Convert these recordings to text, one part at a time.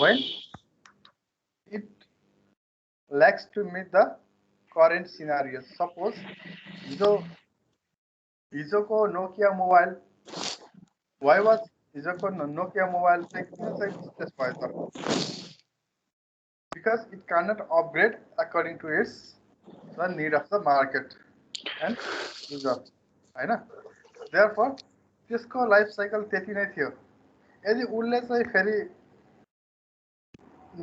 when it lacks to meet the current scenarios. Suppose हिजोको Nokia mobile, why was हिजोको Nokia mobile चाहिँ किन चाहिँ useless भयो त? Because it cannot upgrade according to the need of the market and user, हैन? Therefore त्यसको life cycle त्यति नै थियो. यदि उनले चाहिँ फेरि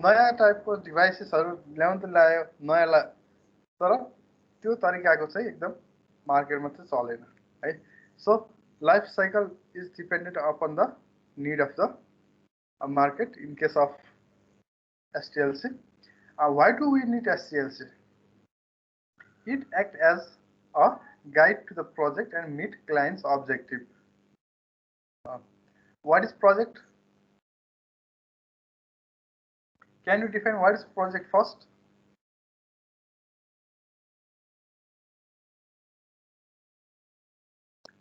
नयाँ टाइपको डिभाइसेसहरु ल्याउन त ल्यायो नयाँ, तर त्यो तरिकाको चाहिँ एकदम मार्केटमा चाहिँ चलेन है. So life cycle is dependent upon the need of the market in case of STLC. Why do we need STLC? It acts as a guide to the project and meet client's objective. What is project? Can you define what is project first?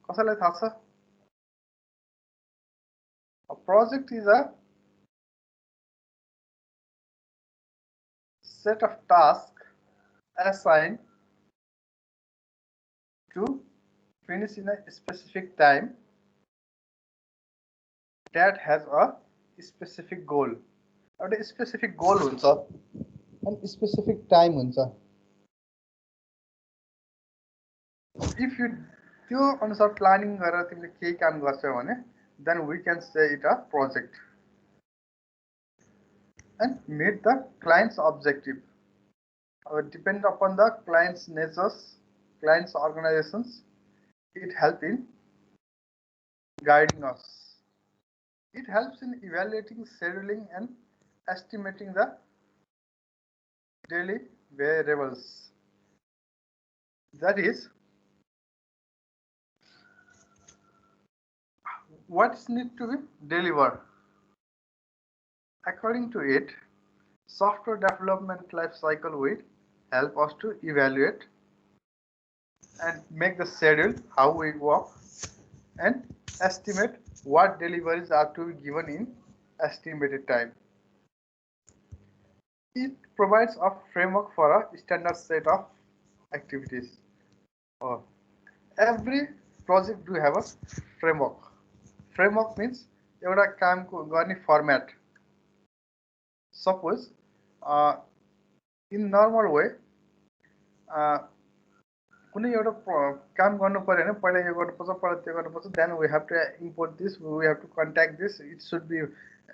कसैलाई थाहा छ? A project is a set of tasks assigned to finish in a specific time that has a specific goal. एउटा specific goal हुन्छ अनि specific time हुन्छ. If you त्यो अनुसार planning गरेर तिमीले केही काम गर्छौ भने then we can say it a project and meet the client's objective. Depend upon the client's natures, client's organizations, it helps in guiding us. It helps in evaluating, scheduling and estimating the daily variables. That is, what needs to be delivered. According to it, software development life cycle will help us to evaluate and make the schedule, how we work, and estimate what deliveries are to be given in estimated time. It provides a framework for a standard set of activities. Every project do have a framework. Framework means एउटा कामको गर्ने format. Suppose in normal way कुनै एउटा काम गर्नु पर्यो भने पहिला यो गर्नुपर्छ, पहिला त्यो गर्नुपर्छ, then we have to import this, we have to contact this, it should be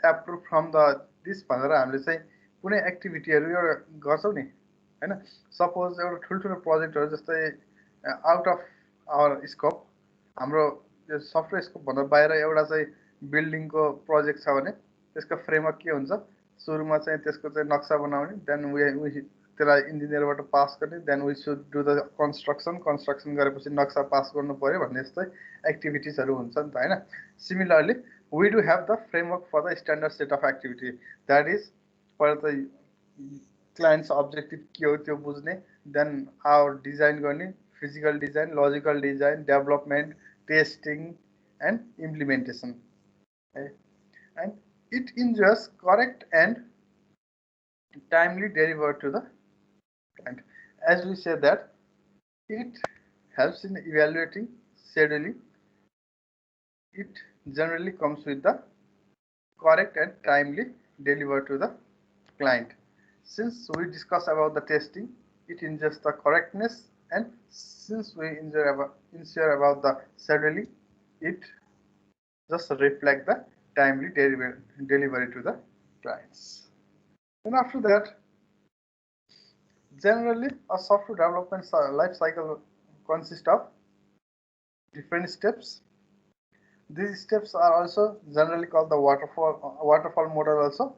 approved from the this भनेर हामीले चाहिँ कुनै एक्टिभिटीहरु एउटा गर्छौ नि हैन. सपोज एउटा ठुलठुलो प्रोजेक्टहरु जस्तै आउट अफ आवर स्कोप, हाम्रो यो सफ्टवेयर स्कोप भन्दा बाहिर एउटा चाहिँ बिल्डिङको प्रोजेक्ट छ भने त्यसको फ्रेमवर्क के हुन्छ? सुरुमा चाहिँ त्यसको चाहिँ नक्सा बनाउने, देन वी त्यसलाई इन्जिनियरबाट पास गर्ने, then we should do the construction गरेपछि नक्सा पास गर्नु पर्यो भन्ने जस्तै एक्टिभिटीजहरु हुन्छ नि त हैन. Similarly we do have the framework for the standard set of activity. That is, पहिला त client's objective के हो त्यो बुझ्ने, then our design गर्ने, physical design, logical design, development, testing and implementation. And it ensures correct and timely delivery to the client. As we say that it helps in evaluating, scheduling. It generally comes with the correct and timely delivery to the client. Since we discuss about the testing, it ensures the correctness, and since we ensure about the scheduling, it just reflect the timely delivery to the clients. And after that, generally a software development life cycle consists of different steps. These steps are also generally called the waterfall model also.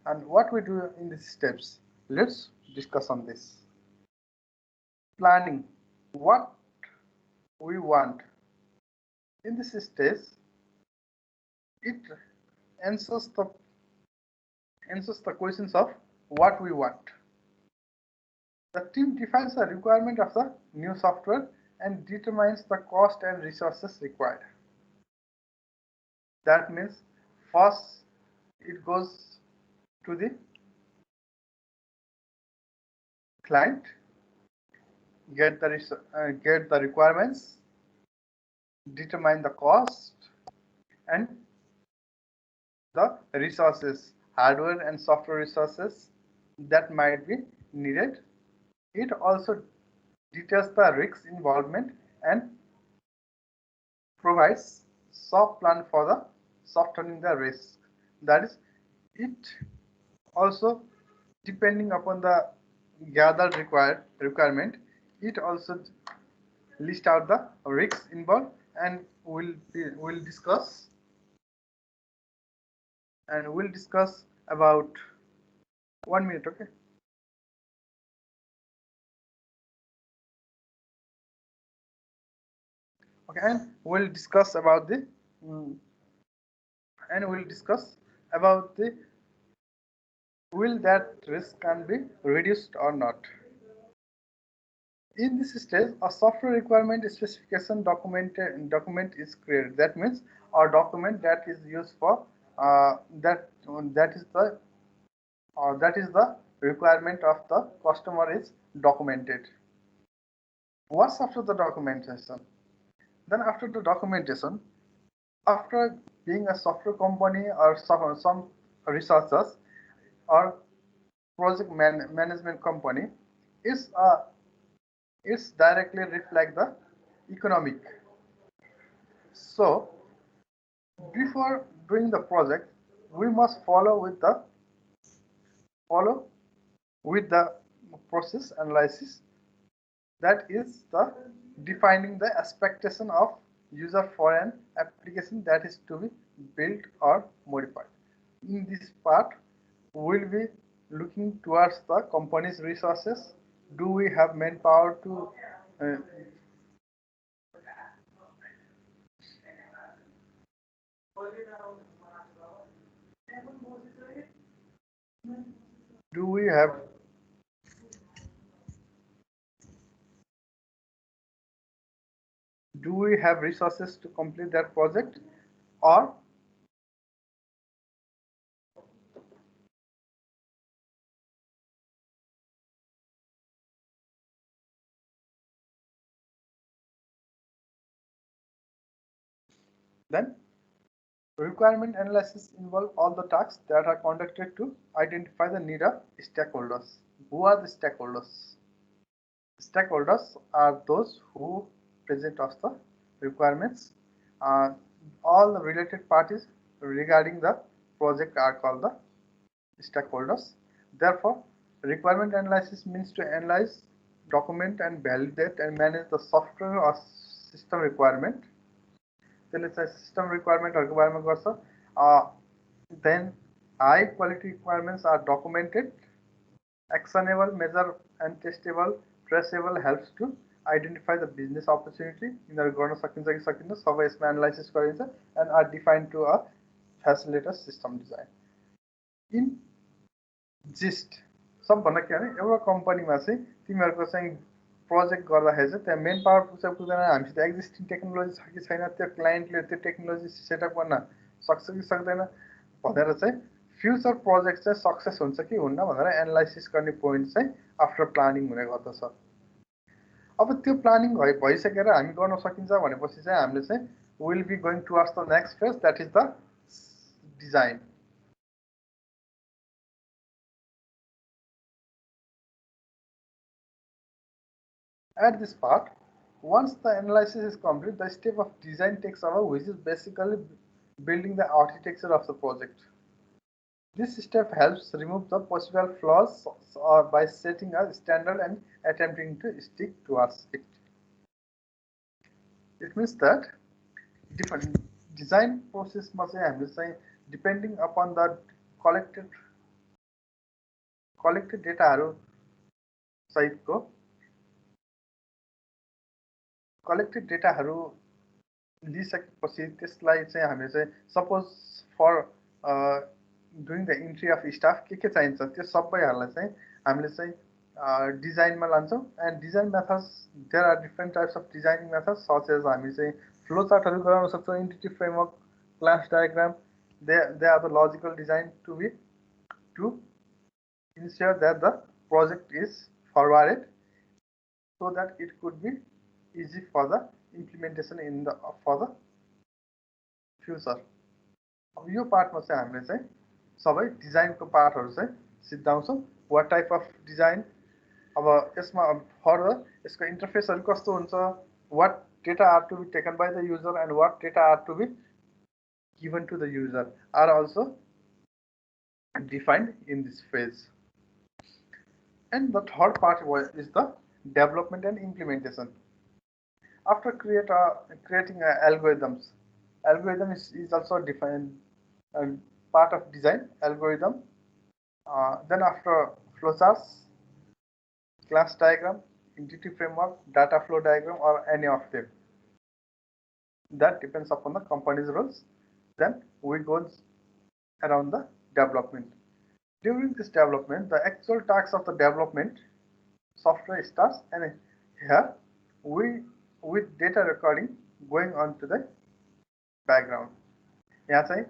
And what we do in these steps, let's discuss on this. Planning, what we want. In this stage, it answers the questions of what we want. The team defines the requirement of the new software and determines the cost and resources required. That means first it goes to the client, get the requirements, determine the cost, and the resources, hardware and software resources that might be needed. It also details the risk involvement and provides soft plan for the softening the risk. That is, it also depending upon the gathered requirement, it also list out the risks involved, and we'll discuss about 1 minute. Okay. Okay, and we'll discuss about the will that risk can be reduced or not. In this stage, a software requirement specification document is created. That means a document that is used for that is the requirement of the customer is documented. What's after the documentation? Then after the documentation, after being a software company or some researchers or project management company, is it's directly reflect the economic. So before doing the project, we must follow with the process analysis, that is the defining the expectation of user for an application that is to be built or modified. In this part, we'll be looking towards the company's resources. Do we have manpower to do we have resources to complete that project, or then requirement analysis involve all the tasks that are conducted to identify the need of stakeholders. Who are the stakeholders? Stakeholders are those who present us the requirements. All the related parties regarding the project are called the stakeholders. Therefore, requirement analysis means to analyze, document, and validate and manage the software or system requirement. त्यसले चाहिँ system requirement गर्छ. Then high quality requirements are documented, actionable, measure and testable, traceable, helps to identify the business opportunity. यिनीहरू गर्न सकिन्छ कि सकिन्न सबै यसमा एनालाइसिस गरिन्छ and are defined to a facilitator system design. In gist, सबभन्दा के भने एउटा कम्पनीमा चाहिँ तिमीहरूको चाहिँ प्रोजेक्ट गर्दाखेरि चाहिँ त्यहाँ मेन पावर पुग्छ पुग्दैन, हामीसित एक्जिस्टिङ टेक्नोलोजी छ कि छैन, त्यो क्लाइन्टले त्यो टेक्नोलोजी सेटअप गर्न सक्छ कि सक्दैन भनेर चाहिँ फ्युचर प्रोजेक्ट चाहिँ सक्सेस हुन्छ कि हुन्न भनेर एनालाइसिस गर्ने पोइन्ट चाहिँ आफ्टर प्लानिङ हुने गर्दछ. अब त्यो प्लानिङ भइसकेर हामी गर्न सकिन्छ भनेपछि चाहिँ हामीले चाहिँ will be going towards the next phase, that is the design. At this part, once the analysis is complete, the step of design takes over, which is basically building the architecture of the project. This step helps remove the possible flaws by setting a standard and attempting to stick towards it. It means that different design process must say depending upon the collected data सहितको collected data लिइसकेपछि त्यसलाई चाहिँ हामीले चाहिँ suppose for doing the entry of staff के चाहिन्छ त्यो सबैहरुलाई चाहिँ हामीले चाहिँ डिजाइनमा लान्छौं. And design methods, there are different types of designing methods such as हामी चाहिँ फ्लो चार्टहरु गराउन सक्छौं, entity framework, class diagram, they are the logical design to be to ensure that the project is forwarded so that it could be easy for the implementation in the for the future. अब यो पार्टमा चाहिँ हामीले चाहिँ सबै डिजाइनको पार्टहरु चाहिँ सिद्धाउँछौं what type of design अब यसमा फर्दर यसको इन्टरफेसहरु कस्तो हुन्छ what data are to be taken by the user and what data are to be given to the user are also defined in this phase. And the third part is the development and implementation. After creating algorithms, algorithm is also defined part of design algorithm. Then after flowcharts, class diagram, entity framework, data flow diagram, or any of them. That depends upon the company's rules. Then we go around the development. During this development, the actual tasks of the development software starts, and here we with data recording going on to the background. यहाँ चाहिँ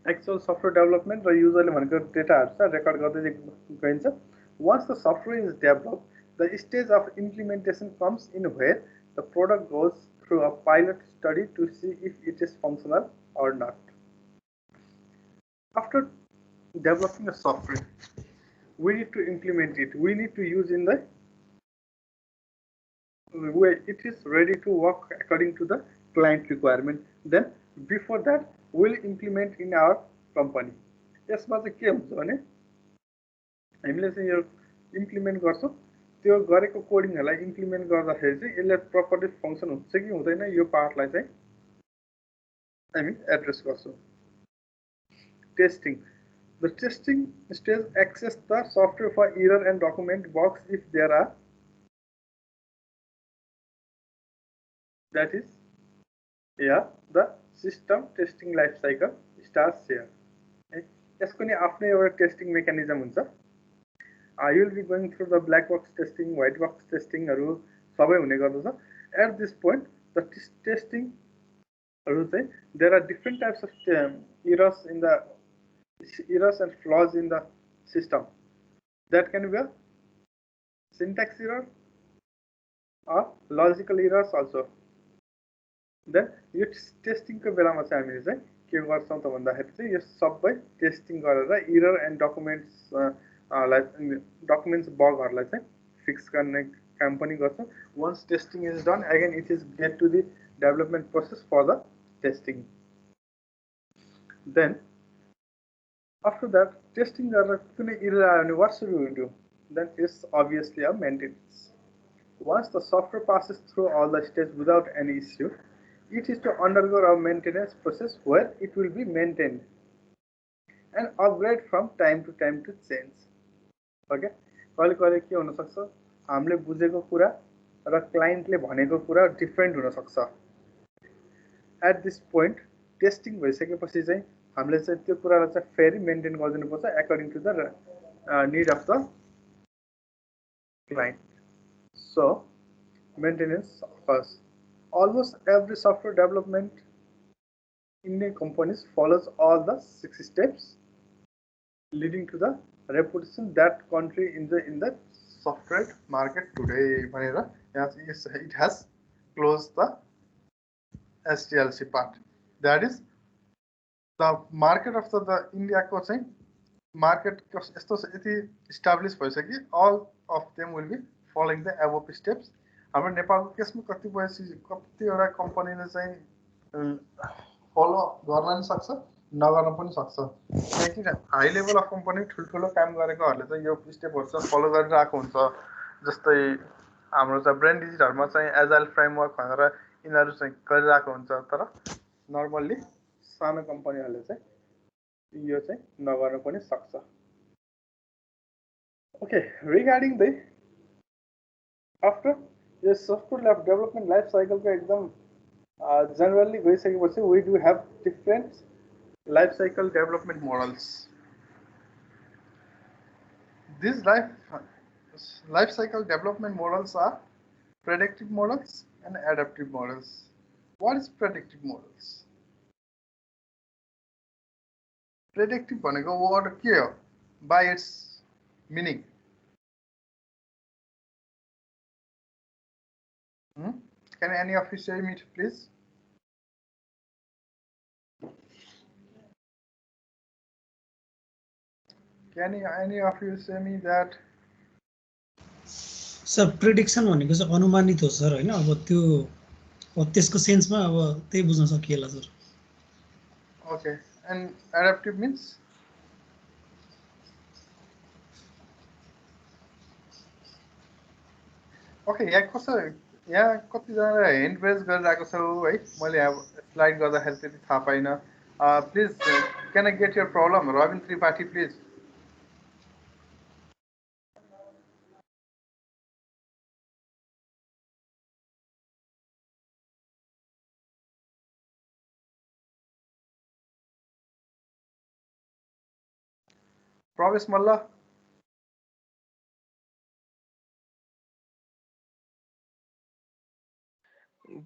actual software development र userले भनेको डेटाहरु चाहिँ record गर्दै गइन्छ. Once the software is developed, the stage of implementation comes in where the product goes through a pilot study to see if it is functional or not. After developing a software, we need to implement it. We need to use in the way it is ready to work according to the client requirement. Then before that, we'll implement in our company. यसमा चाहिँ के हुन्छ भने हामीले चाहिँ यो implement गर्छौं त्यो गरेको कोडिङहरुलाई इम्प्लिमेन्ट गर्दाखेरि चाहिँ यसले प्रपरली फंक्सन हुन्छ कि हुँदैन यो पार्टलाई चाहिँ हामी एड्रेस गर्छौं. Testing. The testing stage access the software for error and document bugs if there are. That is, here the system testing life cycle starts here. यसको नि आफ्नै एउटा टेस्टिङ मेकानिजम हुन्छ. You will be going through the black box testing, white box testing हरु सबै हुने गर्दछ. At this point, the testing हरु चाहिँ there are different types of errors and flaws in the system. That can be a syntax error or logical errors also. Then यो testing को बेलामा चाहिँ हामीले चाहिँ के गर्छौं त भन्दाखेरि चाहिँ यो सबै टेस्टिङ गरेर एरर एन्ड डकुमेन्ट्स बगहरुलाई चाहिँ फिक्स गर्ने काम पनि गर्छौं. Once testing is done, again it is get to the development process for the testing. Then after that, testing गरेर कुनै error आयो भने what should we do? Then it's obviously a maintenance. Once the software passes through all the stages without any issue, it is to undergo a maintenance process where it will be maintained and upgrade from time to time to change. Okay? कहिले के हुन सक्छ हामीले बुझेको कुरा र क्लाइन्टले भनेको कुरा डिफरेन्ट हुन सक्छ. At this point, टेस्टिङ भइसकेपछि चाहिँ हामीले चाहिँ त्यो कुरालाई चाहिँ फेरि मेन्टेन गरिदिनु पर्छ according to the need of the client. So, maintenance occurs. Almost every software development Indian companies follows all the 6 steps leading to the reputation that country in the software market today. It has closed the SDLC part. That is the market of the India ko चाहिँ market established भइसक्यो. All of them will be following the above steps. हाम्रो नेपालको केसमा कतिवटा कम्पनीले चाहिँ follow गर्न पनि सक्छ नगर्न पनि सक्छ. किनकि हाई लेभल अफ कम्पनी ठुलठुलो काम गरेकोहरुले चाहिँ यो स्टेपहरु चाहिँ फलो गरिरहेको हुन्छ. जस्तै हाम्रो चाहिँ ब्रान्ड डिजिटहरुमा चाहिँ एजाइल फ्रेमवर्क भनेर यिनीहरु चाहिँ गरिरहेको हुन्छ. तर नर्मली सानो कम्पनीहरुले चाहिँ यो चाहिँ नगर्न पनि सक्छ. Okay, regarding the after the software development life cycle को एकदम generally गइसकेपछि we do have different life cycle development models. These life cycle development models are predictive models and adaptive models. What is predictive models? Predictive भनेको word के हो? By its meaning. Can any of you say me, please? Can any of you say me that? Sir prediction भनेको चाहिँ अनुमानित हो sir हैन अब त्यो त्यसको सेन्समा अब त्यही बुझ्न सकिएला sir Okay, and adaptive means? Okay, यहाँ कतिजना ह्यान्ड रेज गरिरहेको छौ है मैले अब स्लाइड गर्दाखेरि त्यति थाहा पाइनँ please can I get your problem Rabin Tripathi please Prabesh Malla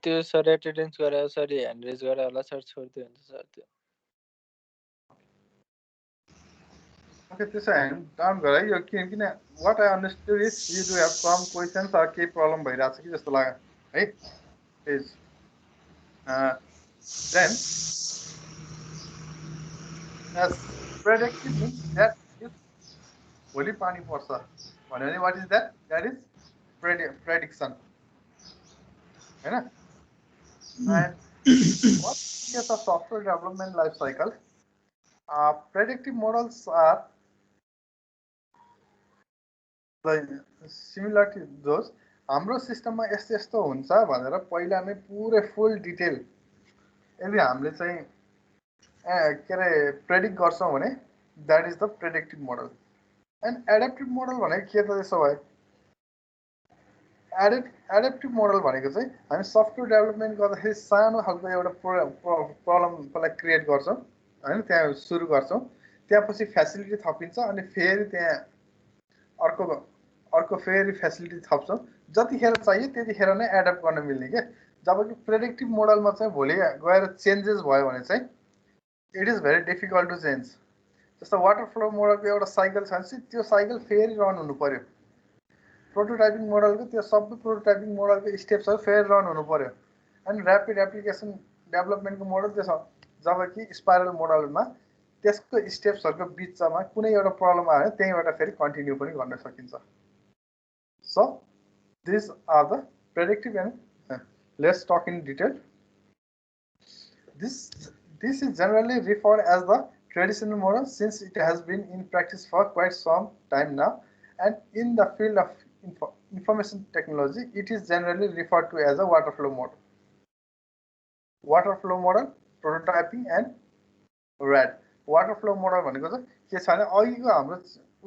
त्यो सर एटेन्डेन्स गरेर सर ह्यान्ड रेज गरेर होला सर छोड्दियो हुन्छ सर त्यो ओके त्यसो ह्यान्ड डाउन गर है यो किन what I understood is you do have some questions or केही प्रब्लम भइरहेको छ कि जस्तो लाग्यो है please then predictive means that is भोलि पानी पर्छ भन्यो भने what is that is prediction हैन and what case of software development life cycle predictive models are similar to those हाम्रो सिस्टममा यस्तो यस्तो हुन्छ भनेर पहिला नै पुरै फुल डिटेल यदि हामीले चाहिँ के अरे प्रेडिक्ट गर्छौँ भने that is the predictive model and adaptive model भनेको के त त्यसो भए एडेप्टिभ मोडल भनेको चाहिँ हामी सफ्टवेयर डेभलपमेन्ट गर्दाखेरि सानो खालको एउटा प्रब्लमलाई क्रिएट गर्छौँ होइन त्यहाँ सुरु गर्छौँ त्यहाँपछि फेसिलिटी थपिन्छ अनि फेरि त्यहाँ अर्को फेरि फेसिलिटी थप्छौँ जतिखेर चाहियो त्यतिखेर नै एडप्ट गर्न मिल्ने के जबकि प्रेडिक्टिभ मोडलमा चाहिँ भोलि गएर चेन्जेस भयो भने चाहिँ it is very difficult to change जस्तो वाटर फ्लो मोडलको एउटा साइकल छ भने त्यो साइकल फेरि रन हुनु पर्यो प्रोटोटाइपिङ मोडलको त्यो सबै प्रोटोटाइपिङ मोडलको स्टेप्सहरू फेरि रन हुनु पर्यो एन्ड ऱ्यापिड एप्लिकेसन डेभलपमेन्टको मोडल त्यो छ जबकि स्पाइरल मोडलमा त्यसको स्टेप्सहरूको बिचमा कुनै एउटा प्रब्लम आयो त्यहीँबाट फेरि कन्टिन्यू पनि गर्न सकिन्छ so this are the predictive and let's talk in detail this is generally referred as the traditional model since it has been in practice for quite some time now and in the field of information technology it is generally referred to as a water flow model prototyping and RAD water flow model भनेको चाहिँ के छ भने अघिको हाम्रो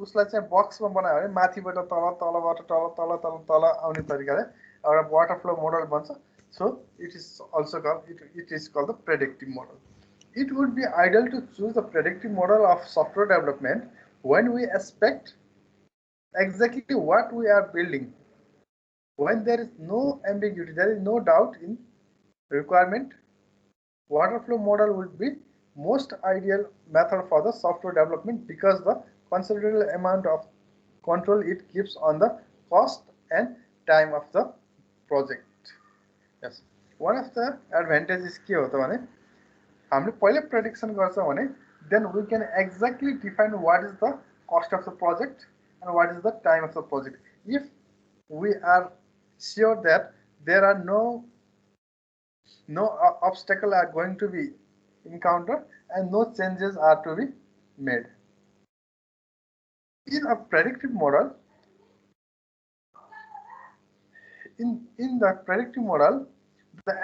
उसलाई चाहिँ बक्समा बनायो भने माथिबाट तल तलबाट तल तल तल तल आउने तरिकाले एउटा वाटर फ्लो मोडल बन्छ so it is also called the predictive model. It would be ideal to choose the predictive model of software development when we expect exactly what we are building, when there is no ambiguity, there is no doubt in requirement. Water flow model would be most ideal method for the software development because the considerable amount of control it gives on the cost and time of the project. Yes, one of the advantages के हो त भने हामीले पहिले prediction गर्छौं भने then we can exactly define what is the cost of the project and what is the time of the project. If we are sure that there are no obstacle are going to be encountered and no changes are to be made. In a predictive model, in the predictive model, the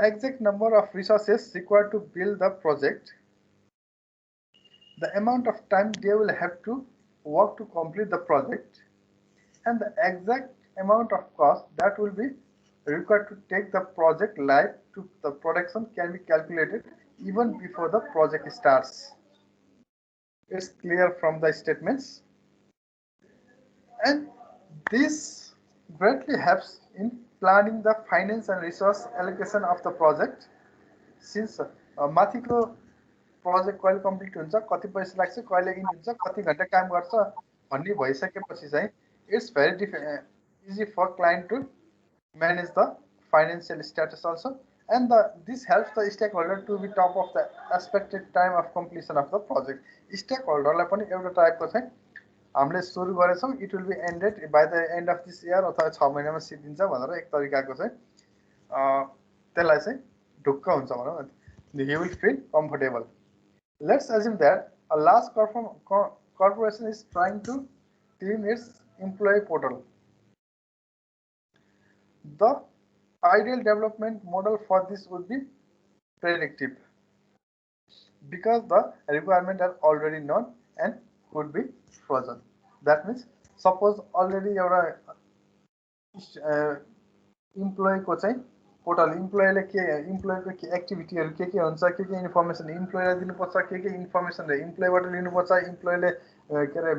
exact number of resources required to build the project, the amount of time they will have to work to complete the project, and the exact amount of cost that will be required to take the project live to the production can be calculated even before the project starts. It's clear from the statements, and this greatly helps in planning the finance and resource allocation of the project since माथिको project कहिले complete हुन्छ, कति पैसा लाग्छ, कहिले in हुन्छ, कति घन्टा काम गर्छ भन्ने भइसकेपछि चाहिँ it's very easy for client to manage the financial status also, and this helps the stakeholder to be top of the expected time of completion of the project. Stakeholder लाई पनि एउटा टाइपको चाहिँ हामीले सुरु गरेछौँ, it will be ended by the end of this year अथवा 6 महिनामा सिद्धिन्छ भनेर एक तरिकाको चाहिँ त्यसलाई चाहिँ ढुक्क हुन्छ भनौँ न, he will feel comfortable. Let's assume that a large corporation is trying to clean its employee portal. The ideal development model for this would be predictive, because the requirements are already known and could be frozen. That means suppose already एउटा employee को चाहिँ portal इम्प्लोइले के इम्प्लोइको के एक्टिभिटीहरू के हुन्छ, के information इम्प्लोइलाई दिनुपर्छ, के इन्फर्मेसन इम्प्लोइबाट लिनुपर्छ, इम्प्लोइले के अरे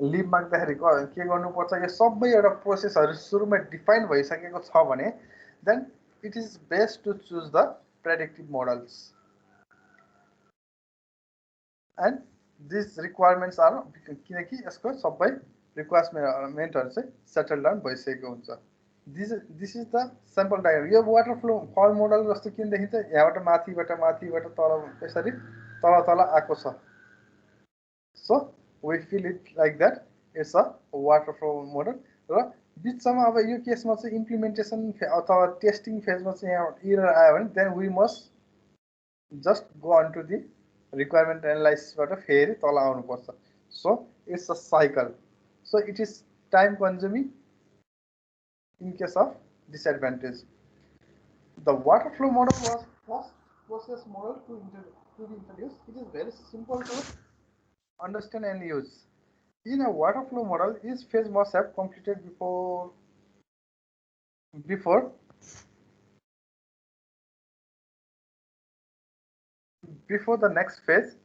लिभ माग्दाखेरि के गर्नुपर्छ, यो सबै एउटा प्रोसेसहरू सुरुमा डिफाइन भइसकेको छ भने then it is best to choose the predictive models and this requirements are, किनकि यसको सबै रिक्वायरमेन्टहरू चाहिँ सेटल डाउन भइसकेको हुन्छ. This is the simple diagram. यो वाटरफ्लो फल मोडल जस्तो किन देखिन्छ, यहाँबाट माथिबाट तल यसरी तल आएको छ. So we feel it like that, it's a waterfall model. र बिचमा अब यो केसमा चाहिँ इम्प्लिमेन्टेसन अथवा टेस्टिङ फेजमा चाहिँ यहाँ एरर आयो भने then we must just go on to the requirement एनालाइसिसबाट फेरि तल आउनुपर्छ. So it's a cycle. So it is time consuming in case of disadvantage. The waterflow model was first process model to be introduced. It is very simple to understand and use. In a water flow model, each phase must have completed before the next phase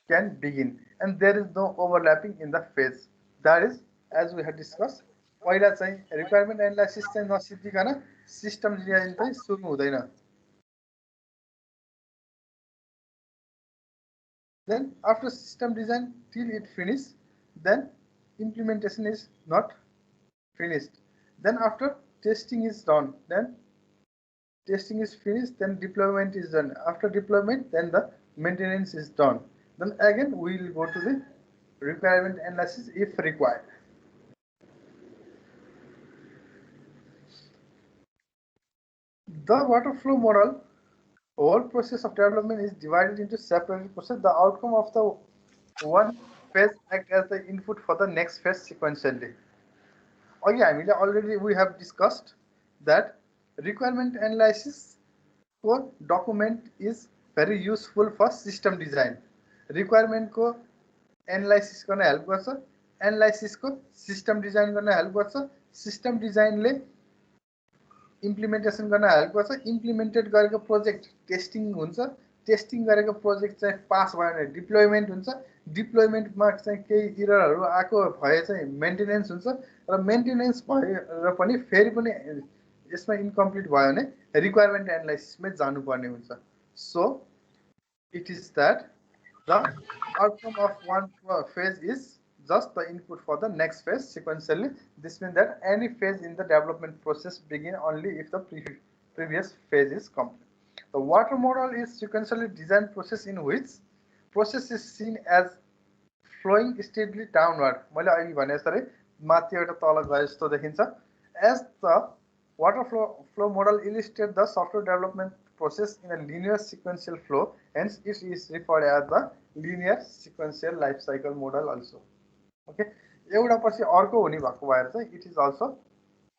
can begin, and there is no overlapping in the phase. That is, as we have discussed, पहिला चाहिँ requirement analysis चाहिँ नसिद्धिकन system design चाहिँ सुरु हुँदैन. Then after system design till it finish, then implementation is not finished. Then after testing is done, then testing is finished, then deployment is done. After deployment, then the maintenance is done. Then again we will go to the requirement analysis if required. The water flow model whole process of development is divided into separate processes. The outcome of the one phase act as the input for the next phase sequentially. Okay, I mean already we have discussed that requirement analysis for document is very useful for system design. Requirement को analysis गर्न help गर्छ, analysis को system design गर्न help गर्छ, system design ले implementation गर्न help गर्छ, implemented गरेको प्रोजेक्ट टेस्टिङ हुन्छ, टेस्टिङ गरेको प्रोजेक्ट चाहिँ पास भयो भने डिप्लोयमेन्ट हुन्छ, डिप्लोयमेन्टमा चाहिँ केही इररहरू आएको भए चाहिँ मेन्टेनेन्स हुन्छ, र मेन्टेनेन्स भएर पनि फेरि पनि यसमा इन्कम्प्लिट भयो भने रिक्वायरमेन्ट एनालाइसिसमै जानुपर्ने हुन्छ. So it is that the outcome of one phase is just the input for the next phase sequentially. This means that any phase in the development process begin only if the previous phase is complete. The water model is sequentially designed process in which process is seen as flowing steadily downward. मैले अघि भने जस्तै माथिबाट तल गए जस्तो देखिन्छ. As the water flow model illustrates the software development process in a linear sequential flow, hence it is referred as the linear sequential life cycle model also. Okay, एउटा पछि अर्को हुने भएको भएर चाहिँ इट इज अल्सो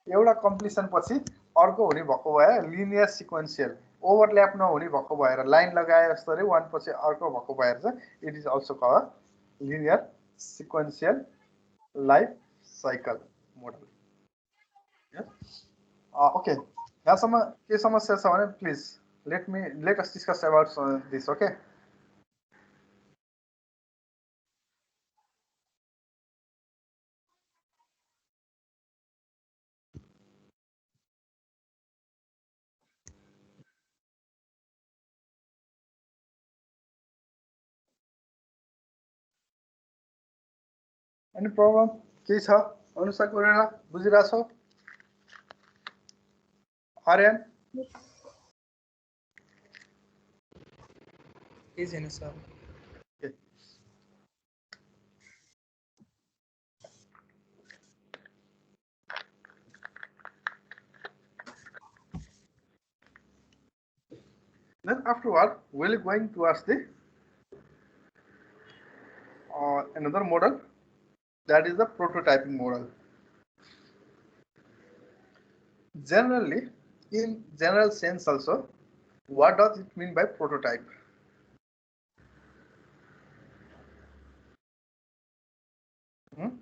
एउटा completion पछि अर्को हुने भएको भएर लिनियर सिक्वेन्शियल ओभरल्याप नहुने भएको भएर लाइन लगाए जस्तै वान पछि अर्को भएको भएर चाहिँ it is also called linear sequential life cycle model. Okay, यहाँसम्म के समस्या छ भने please let us discuss about this. Okay. Any problem? के छ अनुसार कोरेला बुझिराछौ आर्यन केही छैन sir Then afterward, we're going towards the another model, that is the prototyping model. Generally, in general sense also, what does it mean by prototype?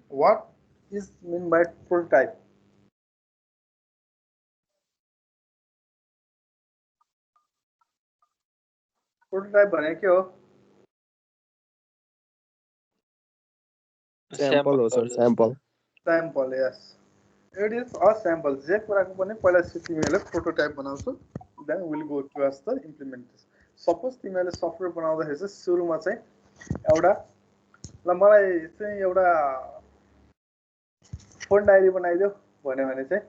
What is mean by prototype? Prototype भने के हो? Sample हो sir sample. Sample, yes. It is a sample. जे कुराको पनि पहिला तिमीले prototype बनाउँछौ, then we'll go towards the implementation. Suppose तिमीले सफ्टवेयर बनाउँदाखेरि चाहिँ सुरुमा चाहिँ एउटा ल मलाई चाहिँ एउटा फोन डायरी बनाइदेऊ भन्यो भने चाहिँ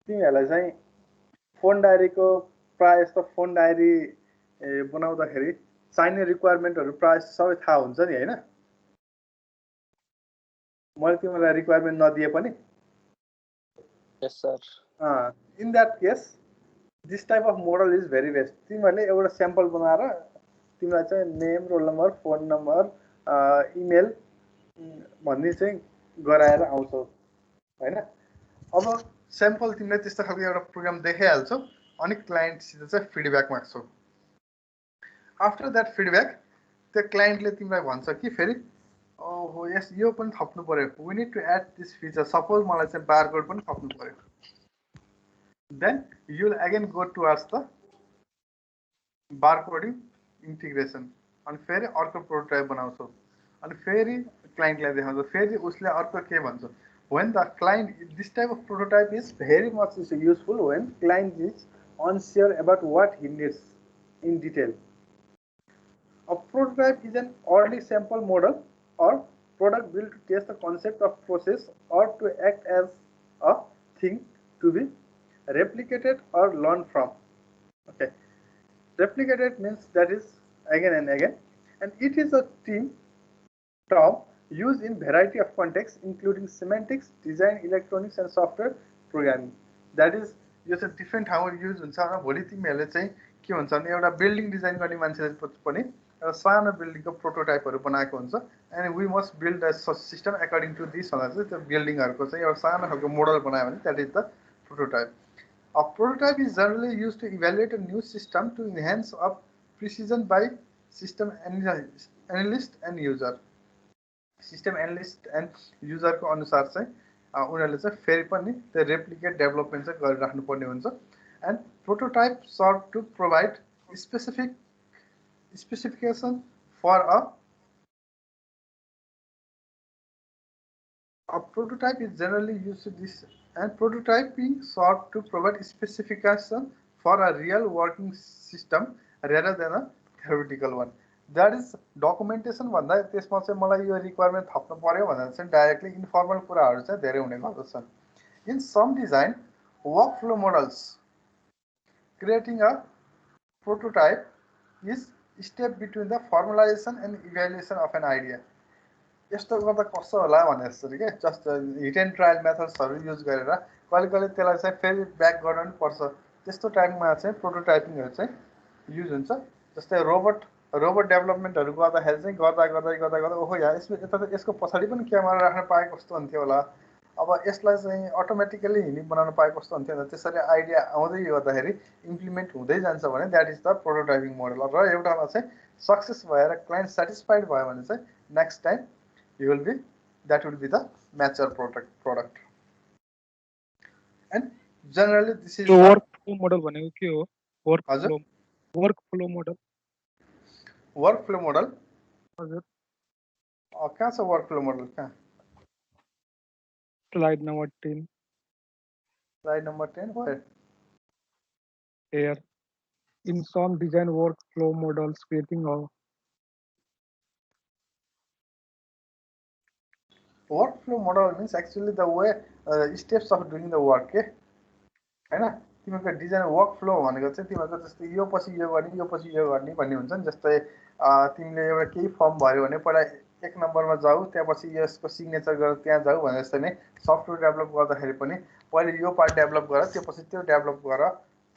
तिमीहरूलाई चाहिँ फोन डायरीको प्राय जस्तो फोन डायरी बनाउँदाखेरि चाहिने रिक्वायरमेन्टहरू प्राय सबै थाहा हुन्छ नि हैन मैले तिमीलाई रिक्वायरमेन्ट नदिए पनि Yes, sir. In that case, this type of model is very best. तिमीहरूले एउटा स्याम्पल बनाएर तिमीलाई चाहिँ name roll number phone number email भन्ने चाहिँ गराएर आउँछौ हैन अब स्याम्पल तिमीले त्यस्तो खालको एउटा प्रोग्राम देखाइहाल्छौ अनि क्लाइन्टसित चाहिँ फिडब्याक माग्छौ आफ्टर द्याट फिडब्याक त्यो क्लाइन्टले तिमीलाई भन्छ कि फेरि ओहो यस यो पनि थप्नु पर्यो we need to add this feature suppose मलाई चाहिँ बारकोड पनि थप्नु पर्यो then you will again go towards the barcoding integration अनि फेरि अर्को प्रोटोटाइप बनाउँछौ अनि फेरि क्लाइन्टलाई देखाउँछौ फेरि उसले अर्को के भन्छ when the client this type of prototype is very much useful when client is unsure about what he needs in detail. A prototype is an early sample model or product built to test the concept of process or to act as a thing to be replicated or learned from. Okay, replicated means that is again and again, and it is a term used in variety of contexts including semantics, design, electronics and software programming. That is यो चाहिँ different ठाउँमा use हुन्छ र भोलि तिमीहरूले चाहिँ के हुन्छ भने एउटा बिल्डिङ डिजाइन गर्ने मान्छेले पनि एउटा सानो बिल्डिङको प्रोटोटाइपहरू बनाएको हुन्छ and we must build a system according to this भनेर चाहिँ त्यो बिल्डिङहरूको चाहिँ एउटा सानो खालको मोडल बनायो भने that is the prototype a prototype is generally use to evaluate a new system to enhance of precision by system analyst and user system analyst and युजरको अनुसार चाहिँ उनीहरूले चाहिँ फेरि पनि त्यो रेप्लिकेट डेभलपमेन्ट चाहिँ गरिराख्नु पर्ने हुन्छ and prototype serve to provide specification for a prototype is generally used to this and prototyping sought to provide specification for a real working system rather than a theoretical one. That is documentation भन्दा त्यसमा चाहिँ मलाई यो requirement थप्नु पर्यो भनेर चाहिँ directly informal कुराहरू चाहिँ धेरै हुने गर्दछन्. In some design workflow models, creating a prototype is step between the formalization and evaluation of an idea. यस्तो गर्दा कस्तो होला भने जस्तो के जस्ट हिट एन्ड ट्रायल मेथड्सहरू युज गरेर कहिले कहिले त्यसलाई चाहिँ फेरि ब्याक गर्न पनि पर्छ त्यस्तो टाइममा चाहिँ प्रोटोटाइपिङहरू चाहिँ युज हुन्छ जस्तै रोबोट डेभलपमेन्टहरू गर्दाखेरि चाहिँ गर्दा ओहो या यसको पछाडि पनि क्यामेरा राख्न पाए कस्तो हुन्थ्यो होला अब यसलाई चाहिँ अटोमेटिकली हिँडी बनाउन पाए कस्तो हुन्थ्यो होला त्यसरी आइडिया आउँदै गर्दाखेरि इम्प्लिमेन्ट हुँदै जान्छ भने द्याट इज द प्रोटोटाइपिङ मोडल र एउटामा चाहिँ सक्सेस भएर क्लाइन्ट सेटिस्फाइड भयो भने चाहिँ next time that will be the mature product and generally this is so workflow model भनेको के हो workflow model हजुर कहाँ छ workflow model कहाँ slide number 10 where here in some design workflow models creating a workflow model means actually the way steps of doing the work के हैन तिमीहरूको डिजाइन वर्कफ्लो भनेको चाहिँ तिमीहरूको जस्तै यो पछि यो गर्ने यो पछि यो गर्ने भन्ने हुन्छ नि जस्तै तिमीले एउटा केही फर्म भर्यो भने पहिला 1 नम्बरमा जाऊ त्यसपछि यसको सिग्नेचर गरेर त्यहाँ जाऊ भने जस्तै नै सफ्टवेयर डेभलप गर्दाखेरि पनि पहिले यो पार्ट डेभलप गर त्यसपछि त्यो डेभलप गर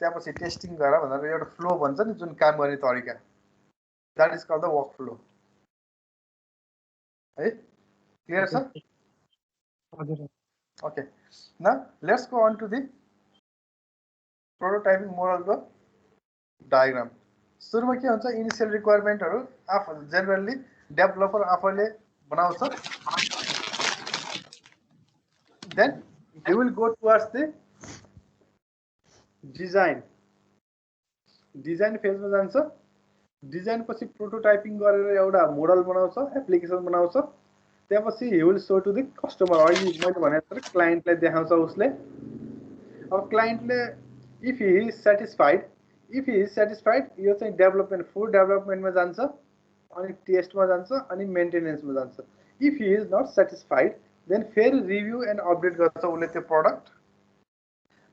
त्यसपछि टेस्टिङ गर भनेर एउटा फ्लो भन्छ नि जुन काम गर्ने तरिका that is called the workflow है क्लियर छ हजुर Okay, now let's go on to the prototyping model को diagram. सुरुमा के हुन्छ इनिशियल रिक्वायरमेन्टहरु आफू जनरली डेभलपर आफैले बनाउँछ then he will go towards the design phase मा जान्छ डिजाइन पछि प्रोटोटाइपिङ गरेर एउटा मोडल बनाउँछ एप्लिकेसन बनाउँछ त्यसपछि he will show to the customer अहिले मैले भने जस्तै क्लाइन्टलाई देखाउँछ उसले अब क्लाइन्टले if he is satisfied यो चाहिँ डेभलपमेन्ट फुल डेभलपमेन्टमा जान्छ अनि टेस्टमा जान्छ अनि मेन्टेनेन्समा जान्छ if he is not satisfied then फेरि रिभ्यू एन्ड अपडेट गर्छ उसले त्यो product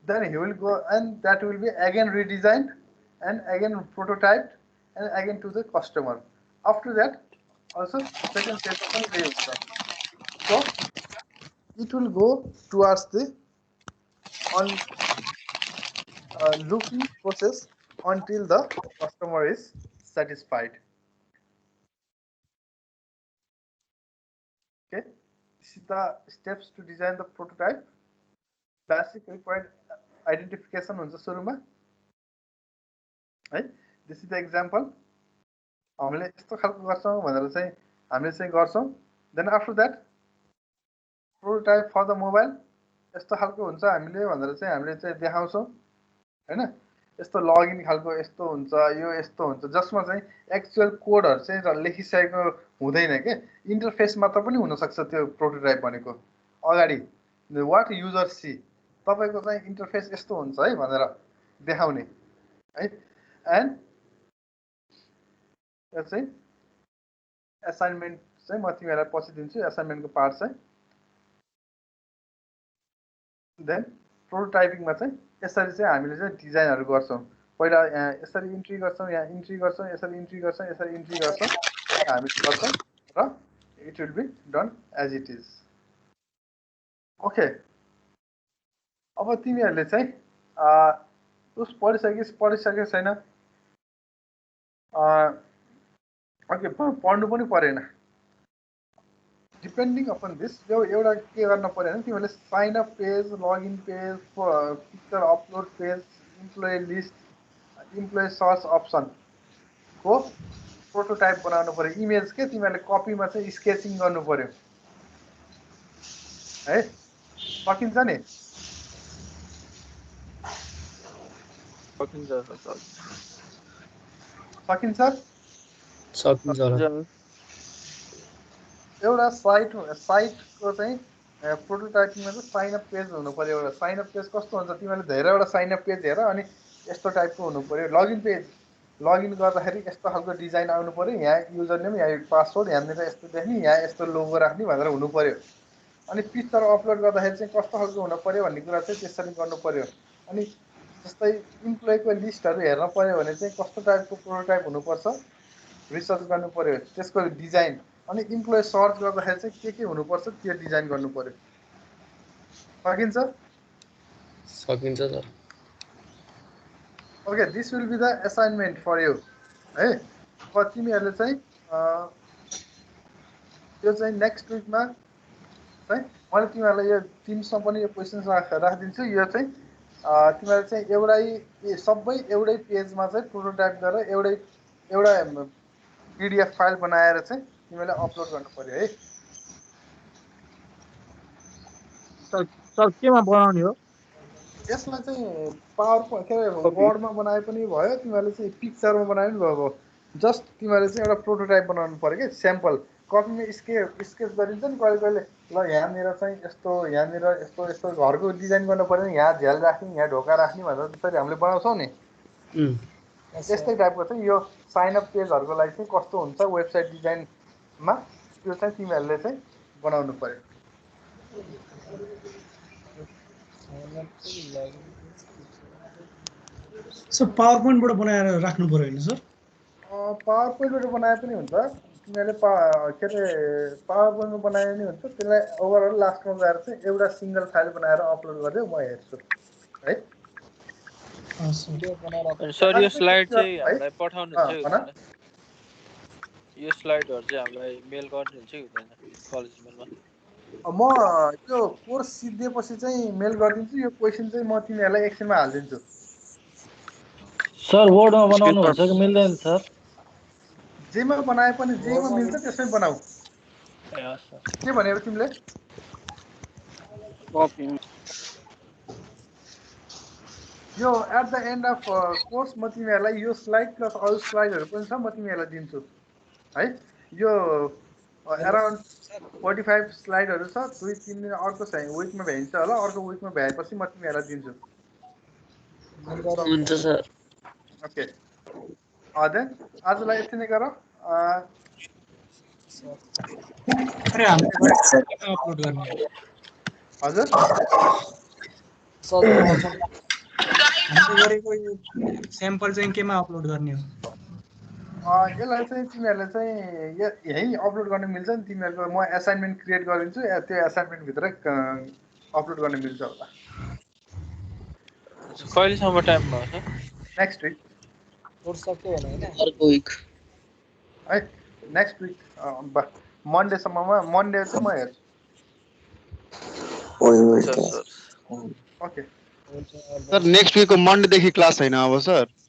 then he will go and that will be again redesigned and again prototyped and again to the customer after that also second step पनि त्यही हुन्छ so it will go towards the looking process until the customer is satisfied. Okay, this is the steps to design the prototype. Basic required identification हुन्छ सुरुमा है this is the example हामीले यस्तो खालको गर्छौं भनेर चाहिँ हामीले चाहिँ गर्छौं then after that prototype for the mobile यस्तो खालको हुन्छ हामीले भनेर चाहिँ हामीले चाहिँ देखाउँछौं हैन यस्तो लगइन खालको यस्तो हुन्छ यो यस्तो हुन्छ जसमा चाहिँ एक्चुअल कोडहरु चाहिँ लेखिसकेको हुँदैन के इन्टरफेस मात्र पनि हुन सक्छ त्यो प्रोटोटाइप भनेको अगाडि व्हाट युजर सी तपाईको चाहिँ इन्टरफेस यस्तो हुन्छ है भनेर देखाउने है एन्ड यो चाहिँ असाइनमेन्ट चाहिँ म तिमीलाई पछि दिन्छु असाइनमेन्टको पार्ट चाहिँ देन प्रोटोटाइपिङमा चाहिँ यसरी चाहिँ हामीले चाहिँ डिजाइनहरु गर्छौं पहिला यहाँ यसरी इन्ट्री गर्छौं यहाँ इन्ट्री गर्छौं यसरी इन्ट्री गर्छौं यसरी इन्ट्री गर्छौं हामी गर्छौं र it will be done as it is okay अब तिमीहरुले चाहिँ उस पढिसके छैन ओके पढ्नु पनि परेन डिपेन्डिङ अपन दिस यो एउटा के गर्न पर्यो भने तिमीले sign up page login page picture upload page employee list employee search option को प्रोटोटाइप बनाउनु पर्यो इमेज के तिमीले कपीमा चाहिँ स्केचिङ गर्नु पर्यो है सकिन्छ नि सकिन्छ एउटा साइटको चाहिँ प्रोटोटाइपिङमा चाहिँ साइन अप पेज हुनु पर्यो एउटा साइन अप पेज कस्तो हुन्छ तिमीले धेरैवटा साइन अप पेज हेर अनि यस्तो टाइपको हुनु पर्यो लगइन पेज लगइन गर्दाखेरि यस्तो खालको डिजाइन आउनु पर्यो यहाँ युजर नेम यहाँ पासवर्ड यहाँनिर यस्तो देख्ने यहाँ यस्तो लोगो राख्ने भनेर हुनु पर्यो अनि पिक्चर अपलोड गर्दाखेरि चाहिँ कस्तो खालको हुनु पर्यो भन्ने कुरा चाहिँ त्यसरी गर्नु पर्यो अनि जस्तै इम्प्लोइको लिस्टहरु हेर्न पर्यो भने चाहिँ कस्तो टाइपको प्रोटोटाइप हुनुपर्छ रिसर्च गर्नु पर्यो त्यसको डिजाइन अनि इम्प्लोइ सर्च गर्दाखेरि चाहिँ के हुनुपर्छ त्यो डिजाइन गर्नु पर्यो सकिन्छ sir okay this will be the assignment for you है अब तिमीहरुले चाहिँ यो चाहिँ नेक्स्ट विकमा चाहिँ मैले तिमीहरुलाई यो टिम्समा पनि यो क्वेशन्स राखिदिन्छु यो चाहिँ तिमीहरुले चाहिँ एउटै सबै एउटै पेजमा चाहिँ प्रोटोटाइप गरेर एउटा पीडीएफ फाइल बनाएर चाहिँ तिमीले अपलोड गर्नु पर्यो है सर केमा बनाउने हो यसमा चाहिँ पावर के वर्डमा बनाए पनि भयो तिमीले चाहिँ पिक्चरमा बनाए पनि भयो जस्ट तिमीले चाहिँ एउटा प्रोटोटाइप बनाउनु पर्यो के स्याम्पल कपीमा स्केच गरिन्छ नि कहिले ल यहाँनिर चाहिँ यस्तो यहाँनिर यस्तो यस्तो घरको डिजाइन गर्नु पर्यो नि यहाँ झ्याल राख्ने यहाँ ढोका राख्ने भनेर त्यसरी हामीले बनाउँछौं नि त्यस्तै टाइपको चाहिँ यो साइन अप पेजहरुको लागि चाहिँ कस्तो हुन्छ वेबसाइट डिजाइनमा त्यो चाहिँ तिमीहरुले चाहिँ बनाउनु पर्यो सर पावर पोइन्टबाट बनाएर राख्नु पर्यो होइन सर? पावर पोइन्टबाट बनाए पनि हुन्छ, तिमीहरूले के अरे पावर पोइन्टमा बनाए पनि हुन्छ, त्यसलाई ओभरअल लास्टमा गएर चाहिँ एउटा सिङ्गल फाइल बनाएर अपलोड गरिदियो, म हेर्छु है। सर यो स्लाइड चाहिँ हामीलाई पठाउनुहुन्छ कि हुँदैन? यो स्लाइडहरु चाहिँ हामीलाई मेल गरिदिनुहुन्छ कि हुँदैन कलेज मेलमा? म यो कोर्स सिद्धिएपछि चाहिँ मेल गरिदिन्छु, यो क्वेसन चाहिँ म तिमीहरूलाई एकछिनमा हालिदिन्छु। सर वर्डमा बनाउनु हुन्छ कि मिल्दैन सर? जेमा बनाए पनि जेमा मिल्छ त्यसमै बनाऊ। ए हस् सर। के भनेको तिमीले? यो at the end of course म तिमीहरूलाई यो स्लाइड प्लस अरू स्लाइडहरू पनि छ, म तिमीहरूलाई दिन्छु है। यो अराउन्ड 45 स्लाइडहरू छ, 2-3 दिन अर्को विकमा भ्याइन्छ होला, अर्को विकमा भ्याएपछि म तिमीहरूलाई दिन्छु। हुन्छ सर। ओके देन आजलाई यति नै गर। अरे हामीले अपलोड गर्ने हजुर हामीले गरेको यो स्याम्पल चाहिँ केमा अपलोड गर्ने हो? यसलाई चाहिँ तिमीहरूले चाहिँ यहीँ अपलोड गर्न मिल्छ नि, तिमीहरूको म एसाइनमेन्ट क्रिएट गरिदिन्छु, त्यो एसाइनमेन्टभित्रै अपलोड गर्न मिल्छ होला। कहिलेसम्म टाइम भयो सर? नेक्स्ट विक अर्को विक है, नेक्स्ट विक मन्डेसम्ममा। मन्डे चाहिँ म हेर्छु। ओके सर नेक्स्ट विकको मन्डेदेखि क्लास छैन अब सर?